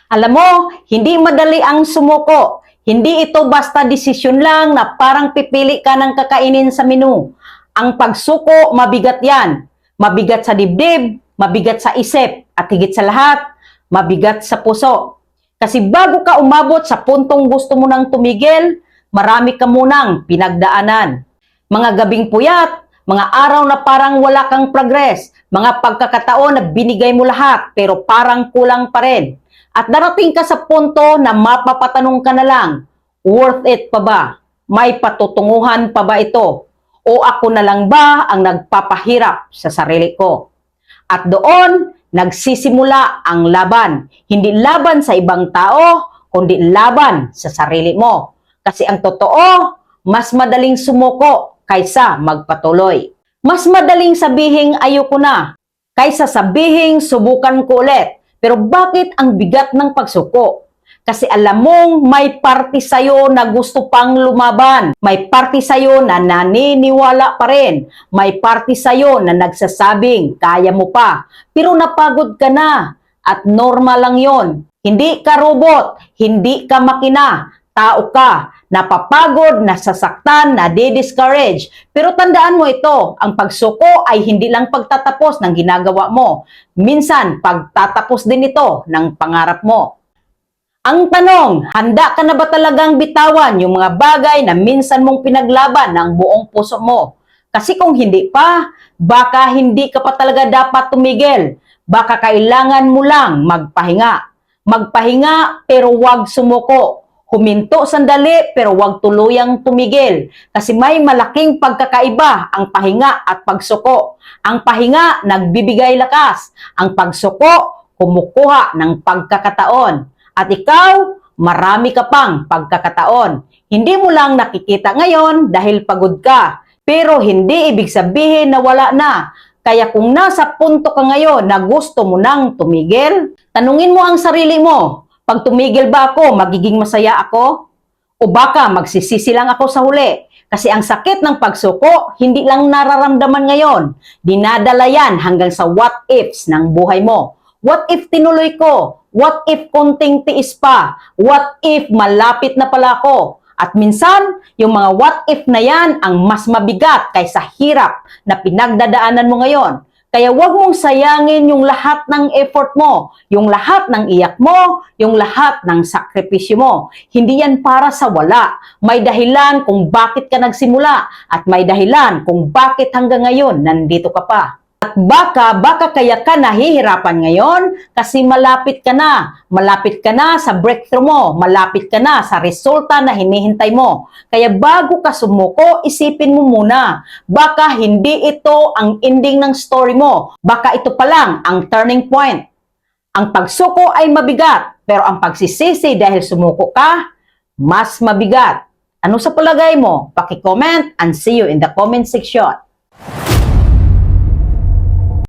Alam mo, hindi madali ang sumuko. Hindi ito basta desisyon lang na parang pipili ka ng kakainin sa menu. Ang pagsuko, mabigat yan. Mabigat sa dibdib, mabigat sa isip, at higit sa lahat, mabigat sa puso. Kasi bago ka umabot sa puntong gusto mo nang tumigil, marami ka munang pinagdaanan. Mga gabing puyat, mga araw na parang wala kang progress, mga pagkakataon na binigay mo lahat pero parang kulang pa rin. At darating ka sa punto na mapapatanong ka na lang, worth it pa ba? May patutunguhan pa ba ito? O ako na lang ba ang nagpapahirap sa sarili ko? At doon, nagsisimula ang laban. Hindi laban sa ibang tao, kundi laban sa sarili mo. Kasi ang totoo, mas madaling sumuko kaysa magpatuloy. Mas madaling sabihing ayoko na, kaysa sabihing subukan ko ulit. Pero bakit ang bigat ng pagsuko? Kasi alam mong may parte sa'yo na gusto pang lumaban. May parte sa'yo na naniniwala pa rin. May parte sa'yo na nagsasabing kaya mo pa. Pero napagod ka na. At normal lang yon. Hindi ka robot. Hindi ka makina. Tao ka. Napapagod, nasasaktan, nadi-discourage. Pero tandaan mo ito, ang pagsuko ay hindi lang pagtatapos ng ginagawa mo. Minsan, pagtatapos din ito ng pangarap mo. Ang tanong, handa ka na ba talagang bitawan yung mga bagay na minsan mong pinaglaban ng buong puso mo? Kasi kung hindi pa, baka hindi ka pa talaga dapat tumigil. Baka kailangan mo lang magpahinga. Magpahinga pero huwag sumuko. Huminto sandali pero huwag tuluyang tumigil. Kasi may malaking pagkakaiba ang pahinga at pagsuko. Ang pahinga, nagbibigay lakas. Ang pagsuko, kumukuha ng pagkakataon. At ikaw, marami ka pang pagkakataon. Hindi mo lang nakikita ngayon dahil pagod ka. Pero hindi ibig sabihin na wala na. Kaya kung nasa punto ka ngayon na gusto mo nang tumigil, tanungin mo ang sarili mo, pag tumigil ba ako, magiging masaya ako? O baka magsisisi lang ako sa huli? Kasi ang sakit ng pagsuko, hindi lang nararamdaman ngayon. Dinadala yan hanggang sa what ifs ng buhay mo. What if tinuloy ko? What if konting tiis pa? What if malapit na pala ako? At minsan, yung mga what if na yan ang mas mabigat kaysa hirap na pinagdadaanan mo ngayon. Kaya huwag mong sayangin yung lahat ng effort mo, yung lahat ng iyak mo, yung lahat ng sakripisyo mo. Hindi yan para sa wala. May dahilan kung bakit ka nagsimula at may dahilan kung bakit hanggang ngayon nandito ka pa. At baka kaya ka nahihirapan ngayon kasi malapit ka na sa breakthrough mo, malapit ka na sa resulta na hinihintay mo. Kaya bago ka sumuko, isipin mo muna, baka hindi ito ang ending ng story mo, baka ito pa lang ang turning point. Ang pagsuko ay mabigat, pero ang pagsisisi dahil sumuko ka, mas mabigat. Ano sa palagay mo? Paki-comment and see you in the comment section.